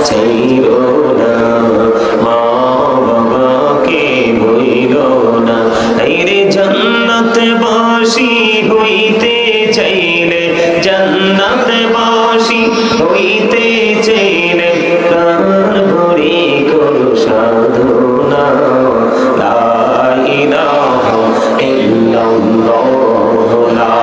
চাইরো না, মা বাবাকে ভুইলো না। আইরে জান্নাতে বাসী হইতে চাইলে, জান্নাতে বাসী হইতে চাইলে প্রাণ ভরে করো সাধনা। লা ইলাহা ইল্লাল্লাহ, লা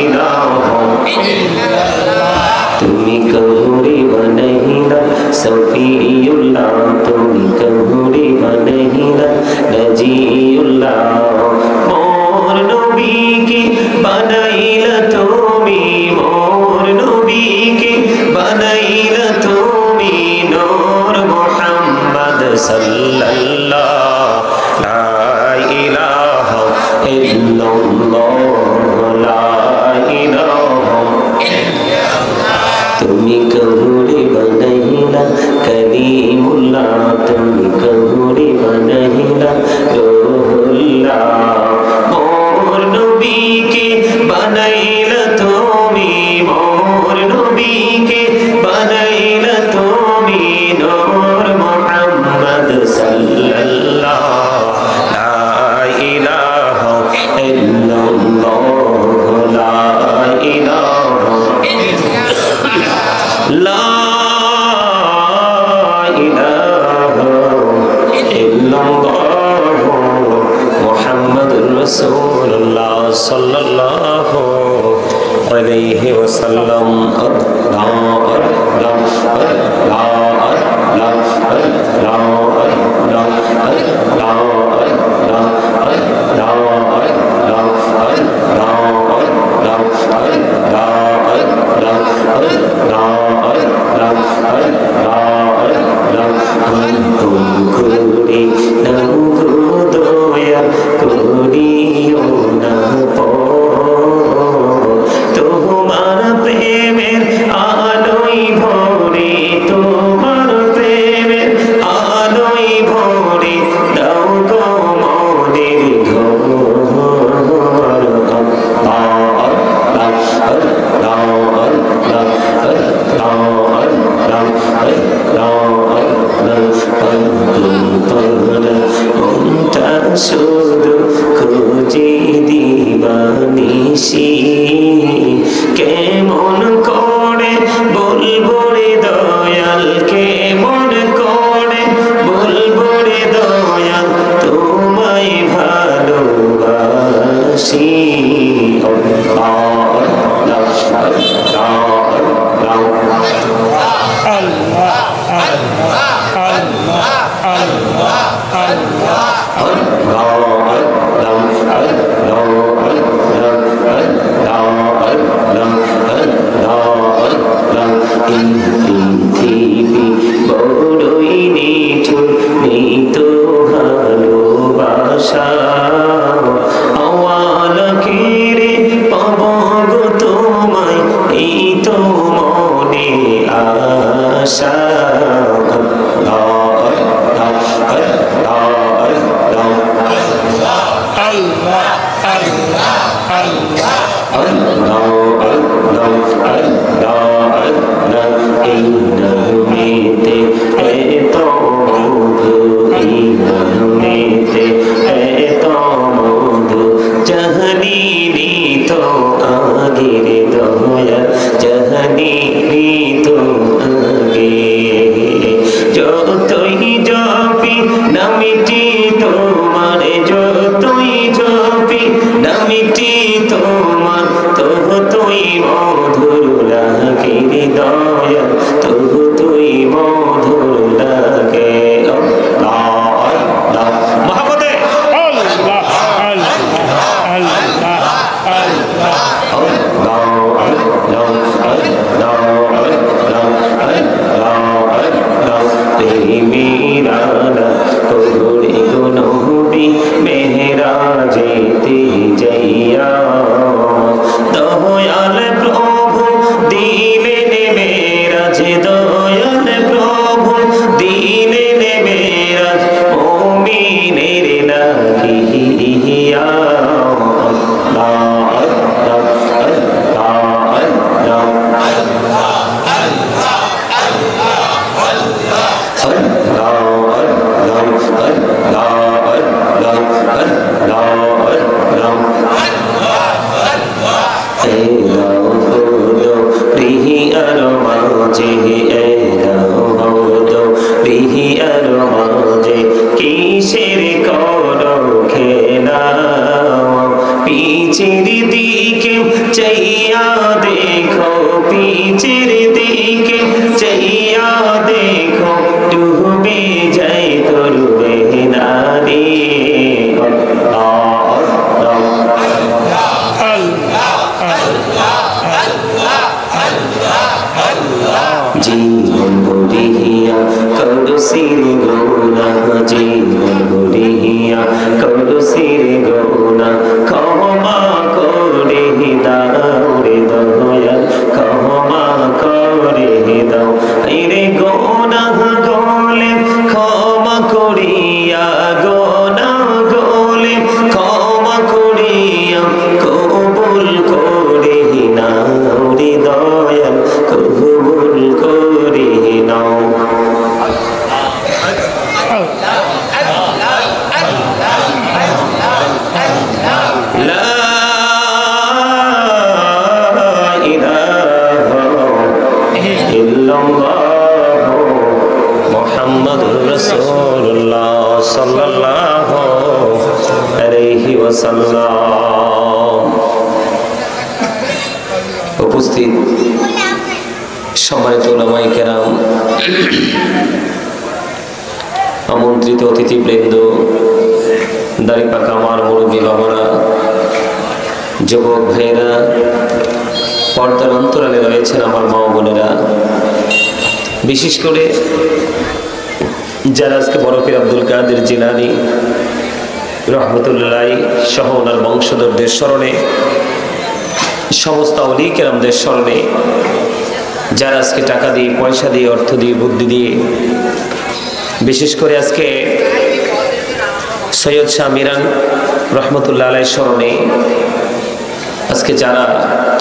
ইলাহা ইল্লাল্লাহ। তুমি কহুরি বানাইলা সফিউল্লাহ, তুমি কহুরি বানাইলা নজিউল্লাহ। মোর নবীকে বানাইলা তুমি, মোর নবীকে বানাইলা তুমি নূর মুহাম্মদ সাল্লাল্লাহ। লা ইলাহা ইল্লাল্লাহ, লা ইলাহা ইল্লাল্লাহ। তুমি কহুরি বানাইলা কলিমুল্লাহ, তুমি কহুরি বানাইলা রূহুল্লাহ। মোর নবীকে বানাইলা তুমি, মোর নবীকে বানাইলা তুমি নূর মুহাম্মদ সাল্লাল্লাহ। লা ইলাহা ইল্লাল্লাহ, লা ইলাহা ইল্লাল্লাহ, লা ইলাহা ইল্লাল্লাহ মুহাম্মাদুর রাসূলুল্লাহ সাল্লাল্লাহু আলাইহি ওয়াসাল্লাম। আল্লাহু আকবার, আল্লাহু আকবার, আল্লাহু আকবার, আল্লাহু আকবার, আল্লাহু আকবার, আল্লাহু আকবার, আল্লাহু আকবার, আল্লাহু আকবার, আল্লাহু আকবার। হুকুম করে নাও গো দয়া, করিও না পর, তোমার প্রেমের আলোয় ভরে, তোমার প্রেমের আলোয় ভরে দাও গো মনের ঘর। শুধু খুঁজে দিবানিশি, কেমন করে বলবো রে দয়াল, কেমন করে বলবো রে দয়াল তোমায় ভালোবাসি। পৃথিবী বড়ই নিঠুর, নেই তো ভালোবাসা, আওয়ালকেরে পাবো গো তোমায়, এই তো মনে আশা। জাহানি তো আগে রাসূলুল্লাহ সাল্লাল্লাহু আলাইহি ওয়াসাল্লাম। উপস্থিত সম্মানিত উলামায়ে কেরাম, আমন্ত্রিত অতিথিবৃন্দ, দাড়ি পাকা আমার মুরব্বী বাবারা, যুবক ভাইয়েরা, পর্দার অন্তরালে রয়েছেন আমার মা বোনেরা, বিশেষ করে যারা আজকে বরফের আব্দুল কাদের জিলানী রহমতুল্লাহ সহ ওনার বংশধরদের স্মরণে, সমস্ত আউলিয়া কেরামদের স্মরণে, যারা আজকে টাকা দিয়ে, পয়সা দিয়ে, অর্থ দিয়ে, বুদ্ধি দিয়ে, বিশেষ করে আজকে সৈয়দ শাহ মিরান রহমতুল্লাহ আলাইহির স্মরণে আজকে যারা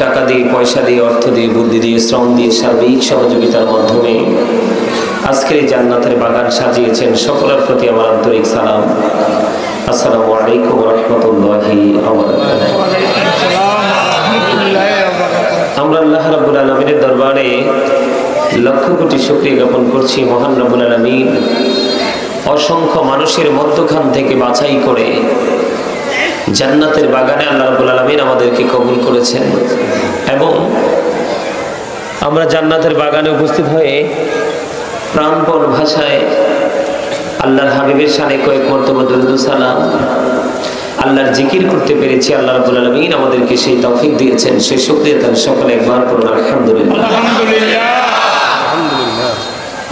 টাকা দিয়ে, পয়সা দিয়ে, অর্থ দিয়ে, বুদ্ধি দিয়ে, শ্রম দিয়ে, সার্বিক সহযোগিতার মাধ্যমে আজকের এই জান্নাতের বাগান সাজিয়েছেন, সকলের প্রতি আমার আন্তরিক সালাম। আসসালামু আলাইকুম ওয়া রাহমাতুল্লাহি ওয়া বারাকাতুহু। আমরা আল্লাহ রাব্বুল আলামিনের দরবারে লক্ষ কোটি শুকরিয়া জ্ঞাপন করছি। মহান রাব্বুল আলামিন অসংখ্য মানুষের মধ্যখান থেকে বাছাই করে জান্নাতের বাগানে আল্লাহ রাব্বুল আলামিন আমাদেরকে কবুল করেছেন, এবং আমরা জান্নাতের বাগানে উপস্থিত হয়ে প্রাণপণ ভাষায় আল্লাহর হাবিবের শানে কয়েক মর্তবা দরুদ সালাম, আল্লাহর জিকির করতে পেরেছি। আল্লাহ রাব্বুল আলামিন আমাদেরকে সেই তৌফিক দিয়েছেন, সেই শুকরিয়া তার সকলে একবার পড়ুন আলহামদুলিল্লাহ।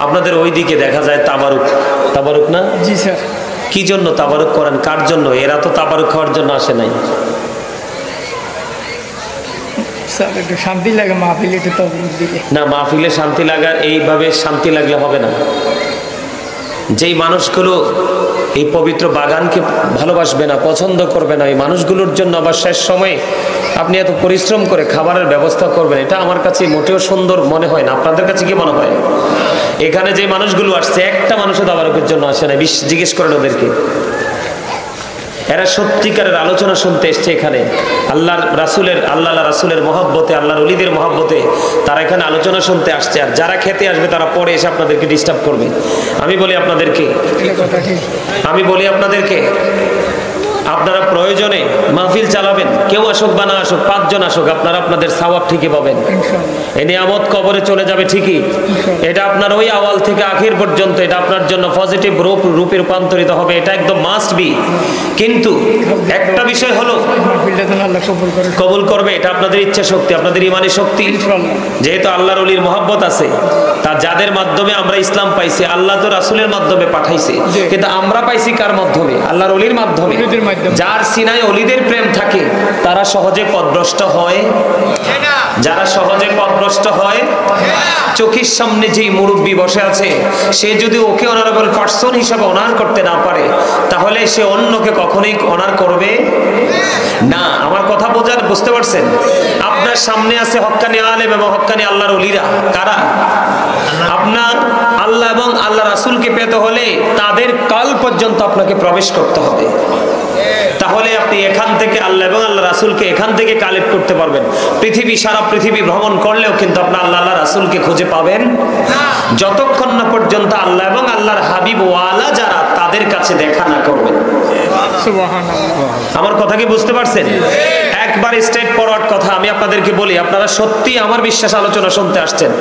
আপনাদের ওইদিকে দেখা যায় তাবারুক, তাবারুক না? জি স্যার। কি জন্য তাবারুক করেন? কার জন্য? এরা তো তাবারুক খাওয়ার জন্য আসে নাই। স্যার একটু শান্তি লাগে মাহফিলে, একটু তাবারুক দিলে না, মাহফিলে শান্তি লাগার এইভাবে শান্তি লাগলে হবে না। যেই মানুষগুলো এই পবিত্র বাগানকে ভালোবাসবে না, পছন্দ করবে না, এই মানুষগুলোর জন্য আবার শেষ সময়ে আপনি এত পরিশ্রম করে খাবারের ব্যবস্থা করবেন, এটা আমার কাছে মোটেও সুন্দর মনে হয় না। আপনাদের কাছে কি মনে হয়? এখানে যে মানুষগুলো আসছে, একটা মানুষও তাবারুকের জন্য আসে না। জিজ্ঞেস করেন ওদেরকে। এরা সত্যিকারের আলোচনা শুনতে এসছে এখানে, আল্লাহ রাসূলের মহব্বতে, আল্লাহর ওলিদের মহব্বতে তারা এখানে আলোচনা শুনতে আসছে। আর যারা খেতে আসবে তারা পরে এসে আপনাদেরকে ডিস্টার্ব করবে। আমি বলি আপনাদেরকে আপনারা প্রয়োজনে মাহফিল চালাবেন, কেউ আসুক বা না আসুক, 5 জন আসুক, আপনারা আপনাদের সওয়াব ঠিকই পাবেন। এই নিয়ামত কবরে চলে যাবে ঠিকই। এটা আপনার ওই আওয়াল থেকে আখির পর্যন্ত এটা আপনার জন্য পজিটিভ রূপে রূপান্তরিত হবে, এটা একদম মাস্ট বি। কিন্তু একটা বিষয় হলো, কবুল করবে এটা আপনাদের ইচ্ছা শক্তি, আপনাদের ইমানি শক্তি। যেহেতু আল্লাহর ওলির মহব্বত আছে, তা যাদের মাধ্যমে আমরা ইসলাম পাইছি, আল্লাহ তো রাসূলের মাধ্যমে পাঠাইছে, কিন্তু আমরা পাইছি কার মাধ্যমে? আল্লাহর ওলির মাধ্যমে। যার সিনায় ওলিদের প্রেম থাকে তারা সহজে পথভ্রষ্ট হয়। যারা সহজে পথভ্রষ্ট হয়, চোখের সামনে যেই মুরব্বী বসে আছে, সে যদি ওকে অনারেবল পারসন হিসাবে অনার করতে না পারে, তাহলে সে অন্যকে কখনোই অনার করবে না। আমার কথা বুঝতে পারছেন? আপনার সামনে আছে হক্কানি আলেম এবং হক্কানি আল্লাহর ওলিরা। কারা? আপনার আল্লাহ এবং আল্লাহ রাসূলকে পেতে হলে তাদের কাল পর্যন্ত আপনাকে প্রবেশ করতে হবে। তাহলে আপনি এখান থেকে আল্লাহ এবং আল্লাহ রাসূলকে এখান থেকে কালেক্ট করতে পারবেন। সারা পৃথিবী ভ্রমণ করলেও কিন্তু আপনি আল্লাহ রাসূলকে খুঁজে পাবেন যতক্ষণ না পর্যন্ত আল্লাহ এবং আল্লাহর হাবিব ওয়ালা যারা তাদের কাছে দেখা না করবেন। আমার কথা কি বুঝতে পারছেন? একবার স্ট্রেট ফরওয়ার্ড কথা আমি আপনাদেরকে বলি, আপনারা সত্যি আমার বিশ্বাস আলোচনা শুনতে আসছেন।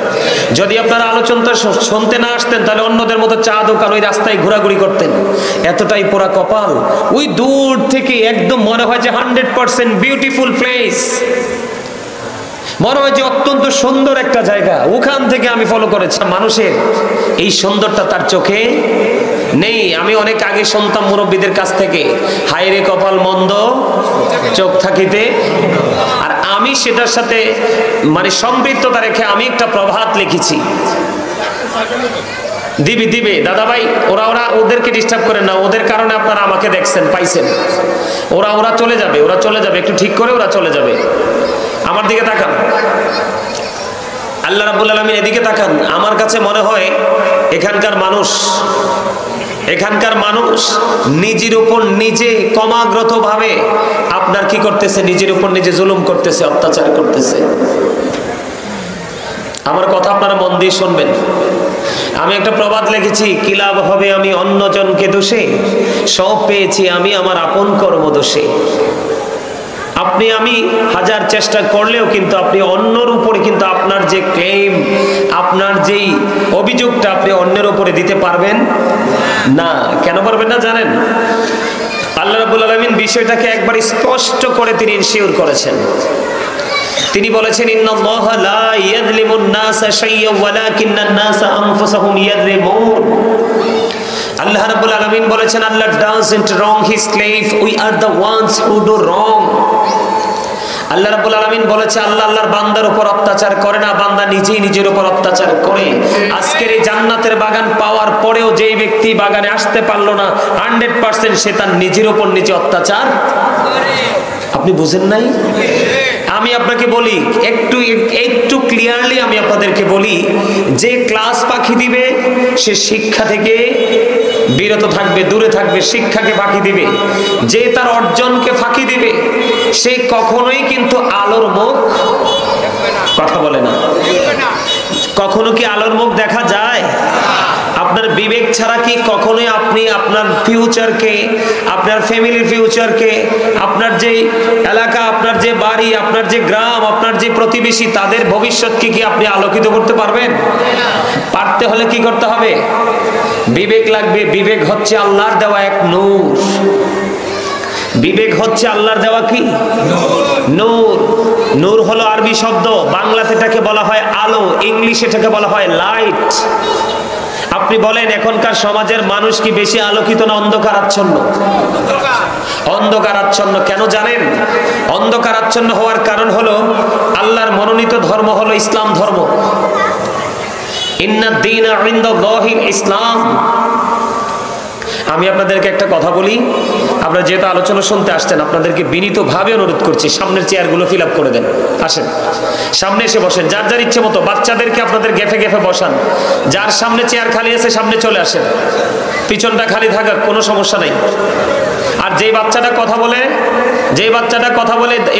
যদি আপনারা আলোচনা শুনতে না আসতেন, তাহলে অন্যদের মতো চা দোকান ওই রাস্তায় ঘোরাঘুরি করতেন। এতটাই পোড়া কপাল, ওই দূর থেকে একদম মনে হয় যে 100% বিউটিফুল প্লেস, মনে হয় যে অত্যন্ত সুন্দর একটা জায়গা। ওখান থেকে আমি ফলো করেছি। মানুষের এই সুন্দরটা তার চোখে নেই। আমি অনেক আগে শুনতাম মুরব্বীদের কাছ থেকে, হায়রে কপাল মন্দ চোখ থাকিতে। আর আমি সেটার সাথে সম্পৃক্ততা রেখে আমি একটা প্রভাত লিখেছি। দিবে দাদা ভাই, ওরা ওদেরকে ডিস্টার্ব করেন না, ওদের কারণে আপনারা আমাকে দেখছেন, পাইছেন। ওরা চলে যাবে, একটু ঠিক করে ওরা চলে যাবে। আমার দিকে তাকান, আল্লাহ রাব্বুল আলামিন এদিকে তাকান। আমার কাছে মনে হয় এখানকার মানুষ নিজের উপর নিজে ক্রমাগত ভাবে আপনার কি করতেছে? নিজের উপর নিজে জুলুম করতেছে, অত্যাচার করতেছে। আমার কথা আপনারা মন দিয়ে শুনবেন। আমি একটা প্রবাদ লিখেছি, কি লাভ হবে আমি অন্যজনকে দোষে, সব পেয়েছি আমি আমার আপন কর্ম দোষে। আপনি আমি হাজার চেষ্টা করলেও কিন্তু আপনি অন্যর উপরে কিন্তু আপনার যে ক্লেম, আপনার যেই অভিযোগটা আপনি অন্যের উপরে দিতে পারবেন না। কেন পারবেন না জানেন? আল্লাহ রাব্বুল আলামিন বিষয়টাকে একবার স্পষ্ট করে তিনি ইনশিওর করেছেন। তিনি বলেছেন, ইন্নাল্লাহা লা ইয়াযলিমুন নাসা শাইয়্যান ওয়ালাকিন্নান নাসা আনফুসাহুম ইয়াযলিমুন। আল্লাহ রাব্বুল আলামিন বলেছেন, আল্লাহ doesn't wrong his slave, we are the ones who do wrong। আল্লাহ রাব্বুল আলামিন বলেছে, আল্লাহ আল্লাহর বান্দার উপর অত্যাচার করে না, বান্দা নিজেই নিজের উপর অত্যাচার করে। আজকের এই জান্নাতের বাগান পাওয়ার পরেও যেই ব্যক্তি বাগানে আসতে পারলো না, 100% সে তার নিজের উপর নিজে অত্যাচার করে। আপনি বুঝেন নাই? আমি আপনাকে বলি, একটু ক্লিয়ারলি আমি আপনাদেরকে বলি, যে ক্লাস ফাঁকি দিবে সে শিক্ষা থেকে বিরত থাকবে, দূরে থাকবে, শিক্ষাকে ফাঁকি দিবে। যে তার অর্জনকে ফাঁকি দিবে সে কখনোই কিন্তু আলোর মুখ কথা বলে না। কখনো কি আলোর মুখ দেখা যায়? আপনার বিবেক ছাড়া কি কখনোই আপনি আপনার ফিউচারকে, আপনার ফ্যামিলির ফিউচারকে, আপনার যে এলাকা, আপনার যে বাড়ি, আপনার যে গ্রাম, আপনার যে প্রতিবেশী, তাদের ভবিষ্যৎকে কি আপনি আলোকিত করতে পারবেন? পারতে হলে কি করতে হবে? বিবেক লাগবে। বিবেক হচ্ছে আল্লাহর দেওয়া এক নূর। বিবেক হচ্ছে আল্লাহর দেওয়া কি নূর। নূর হলো আরবি শব্দ, বাংলাতে এটাকে বলা হয় আলো, ইংলিশে এটাকে বলা হয় লাইট। আপনি বলেন এখনকার সমাজের মানুষ কি বেশি আলোকিত না অন্ধকারাচ্ছন্ন? অন্ধকারাচ্ছন্ন। কেন জানেন? অন্ধকারাচ্ছন্ন হওয়ার কারণ হলো আল্লাহর মনোনীত ধর্ম হলো ইসলাম ধর্ম। ইন্নাদ দীনা ইনদাল্লাহিল ইসলাম। আমি আপনাদেরকে একটা কথা বলি, আপনারা যেহেতু আলোচনা শুনতে আসছেন, আপনাদেরকে বিনীতভাবে অনুরোধ করছি, সামনের চেয়ারগুলো ফিল আপ করে দেন। আসেন সামনে এসে বসেন, যার যার ইচ্ছে মতো। বাচ্চাদেরকে আপনাদের গেফে গেফে বসান। যার সামনে চেয়ার খালি আছে সামনে চলে আসেন, পিছনটা খালি থাকা কোনো সমস্যা নাই। আর যেই বাচ্চাটা কথা বলে,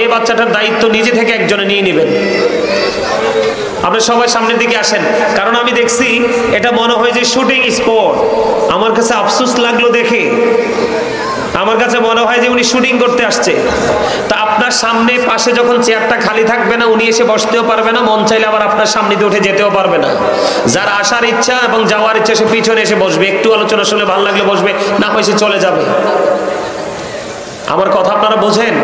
এই বাচ্চাটার দায়িত্ব নিজে থেকে একজনে নিয়ে নেবেন। আপনি সবাই সামনের দিকে আসেন, কারণ আমি দেখছি এটা মনে হয় যে শুটিং স্পট। আমার কাছে আফসোস লাগলো দেখে, আমার কাছে মনে হয় যে উনি শুটিং করতে আসছে। তা আপনার সামনে পাশে যখন চেয়ারটা খালি থাকবে না, উনি এসে বসতেও পারবে না, মন চাইলে আবার আপনার সামনে দিয়ে উঠে যেতেও পারবে না। যার আসার ইচ্ছা এবং যাওয়ার ইচ্ছা সে পিছনে এসে বসবে, একটু আলোচনা শুনে ভালো লাগলে বসবে, না হয় সে চলে যাবে। আমার কথা আপনারা বোঝেন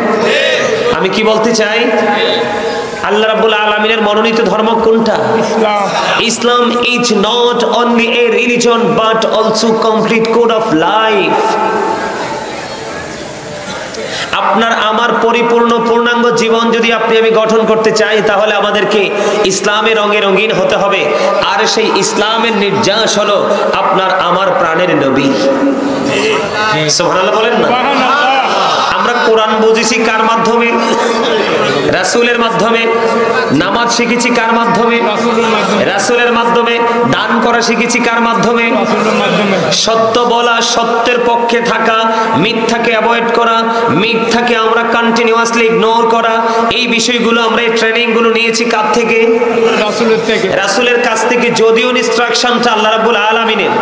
আমি কি বলতে চাই? আল্লাহ রাব্বুল আলামিনের মনোনীত ধর্ম কোনটা? Islam is not only a religion but also complete code of life. আপনার আমার পরিপূর্ণ পূর্ণাঙ্গ জীবন যদি আপনি আমি গঠন করতে চাই, তাহলে আমাদেরকে ইসলামের রঙে রঙিন হতে হবে। আর সেই ইসলামের নির্যাস হলো আপনার আমার প্রাণের নবী। সুবহানাল্লাহ বলেন না? আমরা কোরআন বুঝেছি কার মাধ্যমে? রাসূলের মাধ্যমে। নামাজ শিখেছি কার মাধ্যমে? রাসূলের মাধ্যমে। দান করা শিখেছি কার মাধ্যমে? সত্য বলা, সত্যের পক্ষে থাকা, মিথ্যাকে অ্যাভয়েড করা, মিথ্যাকে আমরা কন্টিনিউয়াসলি ইগনোর করা, এই বিষয়গুলো আমরা এই ট্রেনিংগুলো নিয়েছি কার থেকে? রাসূলের থেকে। রাসূলের কাছ থেকে। যদিও ইনস্ট্রাকশনটা আল্লাহ রাব্বুল আলামিনের,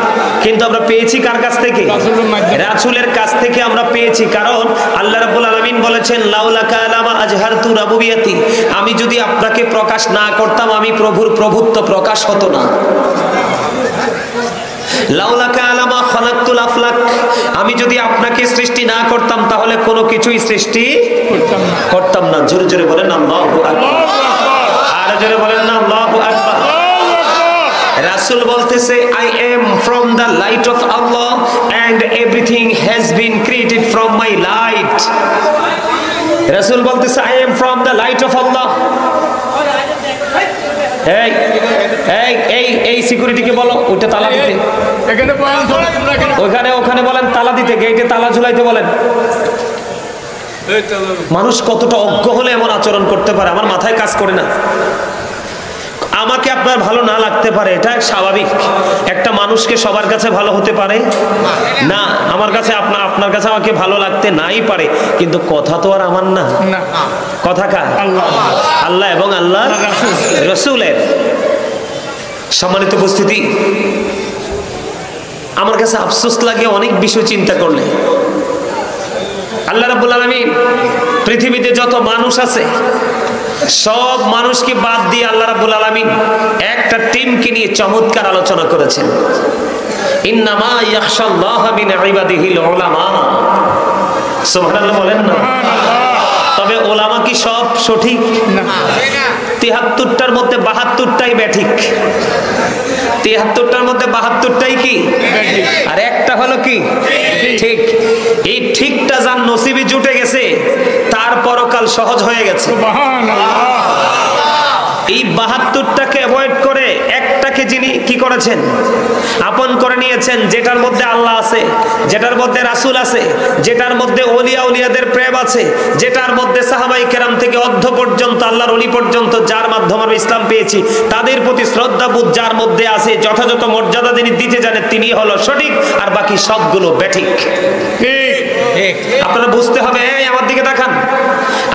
কিন্তু আমরা পেয়েছি কার কাছ থেকে? রাসূলের কাছ থেকে আমরা পেয়েছি। কারণ আল্লাহ রাব্বুল আলামিন বলেছেন, লাউলা কালামা আজহারতু রাবুবিয়াতি, আমি যদি আপনাকে প্রকাশ না করতাম, আমি প্রভুর প্রভুত্ব প্রকাশ হতো না। লাউলা কালামা খালাকতুল আফলাক, আমি যদি আপনাকে সৃষ্টি না করতাম তাহলে কোনো কিছুই সৃষ্টি করতাম না। জোরে জোরে বলেন আল্লাহু আকবার। আর জোরে বলেন না আল্লাহু আকবার। রাসূল বলতেছে, I am from the light of Allah and everything has been created from my light। রাসূল বলতেছে, I am from the light of Allah। এই সিকিউরিটিকে বলো ওইটা তালা দিতে, ওখানে বলেন তালা দিতে, গেটে তালা ঝুলাইতে বলেন। মানুষ কতটা অজ্ঞ হলে এমন আচরণ করতে পারে, আমার মাথায় কাজ করে না। আমাকে আপনার ভালো না লাগতে পারে, এটা স্বাভাবিক। একটা মানুষকে সবার কাছে ভালো হতে পারে না। আমার কাছে আপনার কাছে আমাকে ভালো লাগতে নাই পারে, কিন্তু কথা তো আর আমার না। কথা কার? আল্লাহ এবং আল্লাহ রাসূলের। সম্মানিত উপস্থিতি, আমার কাছে আফসোস লাগে অনেক বিষয় চিন্তা করলে। আল্লাহ রাব্বুল আলামিন পৃথিবীতে যত মানুষ আছে সব মানুষকে বাদ দিয়ে আল্লাহ রাব্বুল আলামিন একটা টিমকে নিয়ে চমৎকার আলোচনা করেছেন। ইন্নামা ইয়াখশাল্লাহা মিন ইবাদিহিল উলামা। সুবহানাল্লাহ বলেন না? তবে ওলামা কি সব সঠিক না? ৭৩টার মধ্যে ৭২টাই ব্যাঠিক, ৭৩টার মধ্যে ৭২টাই কি আর একটা হলো কি ঠিক। এই ঠিকটা যার নসিবে জুটে গেছে তার পরকাল সহজ হয়ে গেছে। এই ৭২টাকে অ্যাভয়েড করে একটাকে যিনি কি করেছেন আপন করে নিয়েছেন, যেটার মধ্যে আল্লাহ আছে, যেটার মধ্যে রাসূল আছে, যেটার মধ্যে ওলিয়া উলিয়াদের প্রেম আছে, যেটার মধ্যে সাহাবায়ে কেরাম থেকে অর্ধ পর্যন্ত আল্লাহর ওলি পর্যন্ত যার মাধ্যমে আমরা ইসলাম পেয়েছি তাদের প্রতি শ্রদ্ধাবোধ যার মধ্যে আছে, যথাযথ মর্যাদা যিনি দিতে জানেন তিনি হলো সঠিক, আর বাকি সবগুলো বেঠিক। আপনারা বুঝতে হবে। আমার দিকে দেখান।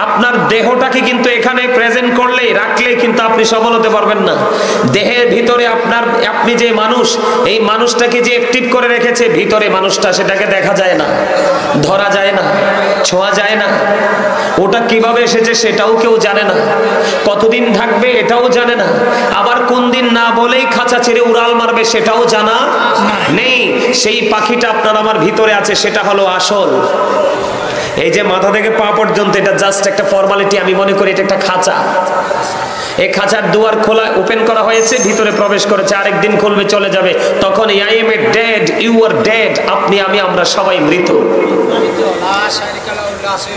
আপনার দেহটাকে কিন্তু এখানে প্রেজেন্ট করলে রাখলে কিন্তু আপনি সফল হতে পারবেন না। দেহের ভিতরে আপনি যে মানুষ, এই মানুষটাকে যে অ্যাক্টিভ করে রেখেছে ভিতরে মানুষটা, সেটাকে দেখা যায় না, ধরা যায় না, ছোঁয়া যায় না। ওটা কিভাবে এসেছে সেটাও কেউ জানে না, কতদিন থাকবে এটাও জানে না, আবার কোন দিন না বলেই খাঁচা ছেড়ে উড়াল মারবে সেটাও জানা নেই। সেই পাখিটা আপনার আমার ভিতরে আছে, সেটা হলো আসল। এই যে মাথা থেকে পা পর্যন্ত এটা জাস্ট একটা ফর্মালিটি, আমি মনে করি এটা একটা খাঁচা। এই খাঁচার দুয়ার খোলা ওপেন করা হয়েছে, ভিতরে প্রবেশ করেছে, আরেকদিন খুলবে চলে যাবে। তখন I am a dead, you are dead, আপনি আমি আমরা সবাই মৃত।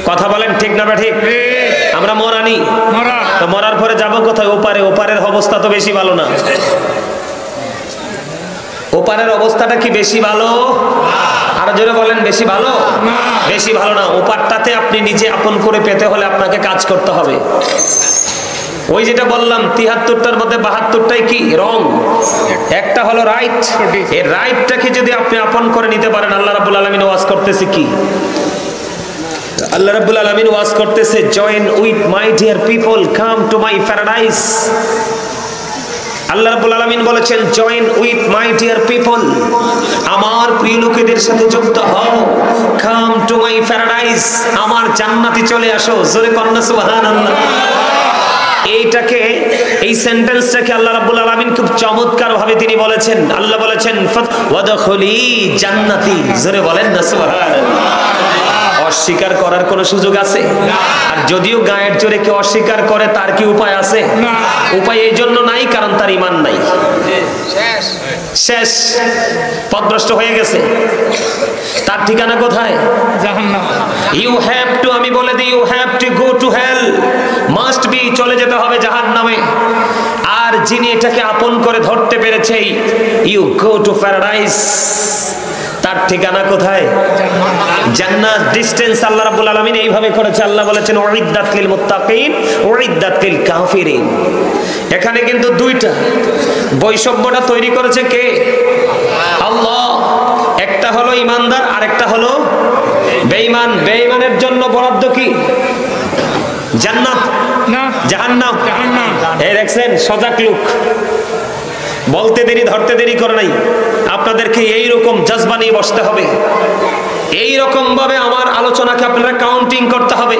কথা বলেন ঠিক না ঠিক? আমরা মরানি, তো মরার পরে যাবো কোথায়? ওপারে। ওপারের অবস্থা তো বেশি ভালো না। ওপারের অবস্থাটা কি বেশি ভালো? আরো জোরে বলেন, বেশি ভালো? বেশি ভালো না। ওপারটাতে আপনি নিজে আপন করে পেতে হলে আপনাকে কাজ করতে হবে। ওই যেটা বললাম ৭৩টার মধ্যে ৭২টাই কি রং, একটা হলো রাইট। এই রাইটটাকে যদি আপনি আপন করে নিতে পারেন, আল্লাহ রাব্বুল আলামিন ওয়াজ করতেছে কি? আল্লাহ রাব্বুল আলামিন ওয়াজ করতেছে, join with my dear people, come to my paradise. আল্লাহ রাব্বুল আলামিন বলেছেন, join with my dear people, আমার প্রিয় লোকেদের সাথে যুক্ত হও। কাম টু মাই প্যারাডাইস, আমার জান্নাতে চলে আসো। জোরে কন্না সুবহানাল্লাহ। এইটাকে, এই সেন্টেন্সটাকে আল্লাহ রাব্বুল আলামিন খুব চমৎকার ভাবে তিনি বলেছেন। আল্লাহ বলেছেন, ওয়াদখুলি জান্নাতি। জোরে বলেন না সুবহানাল্লাহ। অস্বীকার করার কোনো সুযোগ আছে? আর যদিও গায়ের জোরে কেউ অস্বীকার করে তার কি উপায় আছে? উপায় এই জন্য নাই কারণ তার ঈমান নাই, শেষ, পথভ্রষ্ট হয়ে গেছে। তার ঠিকানা কোথায়? জাহান্নাম। ইউ হ্যাভ টু, আমি বলে দিই, you have to go to hell, must be, চলে যেতে হবে জাহান্নামে। আর যিনি এটাকে আপন করে ধরতে পেরেছে, ইউ গো টু প্যারাডাইস, তার ঠিকানা কোথায়? জান্নাত। ডিসটেন্স আল্লাহ রাব্বুল আলামিন এইভাবে করেছে। আল্লাহ বলেছেন, উইদ্দাত লিল মুত্তাকিন, উইদ্দাত লিল কাফিরিন। এখানে কিন্তু দুইটা, বৈষম্যটা তৈরি করেছে কে? আল্লাহ। একটা হলো ইমানদার, আরেকটা হলো বেঈমান। বেঈমানের জন্য বরাদ্দ কি? জান্নাত না জাহান্নাম? এই দেখছেন সজাগ লোক, বলতে দেরি ধরতে দেরি করে নাই। আপনাদেরকে এইরকম জজবা নিয়ে বসতে হবে, এইরকম ভাবে আমার আলোচনাকে আপনারা কাউন্টিং করতে হবে।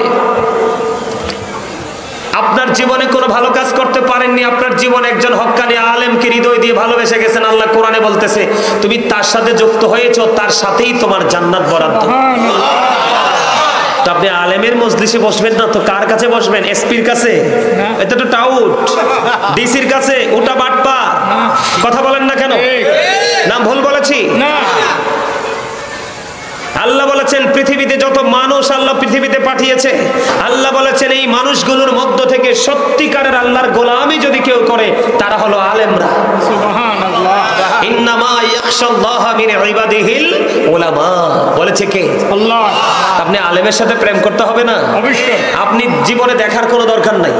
আপনার জীবনে কোনো ভালো কাজ করতে পারেননি, আপনার জীবনে একজন হক্কানি আলেমকে হৃদয় দিয়ে ভালোবেসে গেছেন। আল্লাহ কোরআনে বলতেছে, তুমি তার সাথে যুক্ত হয়েছো, তার সাথেই তোমার জান্নাত বরাদ্দ। তো আপনি আলেমের মজলিসে বসবেন না তো কার কাছে বসবেন? এসপির কাছে? এটা তো টাউট। ডিসির কাছে? ওটা বাটপা। কথা বলেন না কেন? না ভুল বলেছি? আল্লাহ বলেছেন, পৃথিবীতে যত মানুষ আল্লাহ পৃথিবীতে পাঠিয়েছে, আল্লাহ বলেছেন এই মানুষগুলোর মধ্য থেকে সত্যিকারের আল্লাহর গোলামি যদি কেউ করে তারা হলো আলেমরা। সুবহানাল্লাহ। ইন্নামা ইয়াখশাল্লাহা মিন ইবাদিহিল উলামা, বলেছে কে? আল্লাহ। আপনি আলেমের সাথে প্রেম করতে হবে না? অবশ্যই। আপনি জীবনে দেখার কোনো দরকার নাই,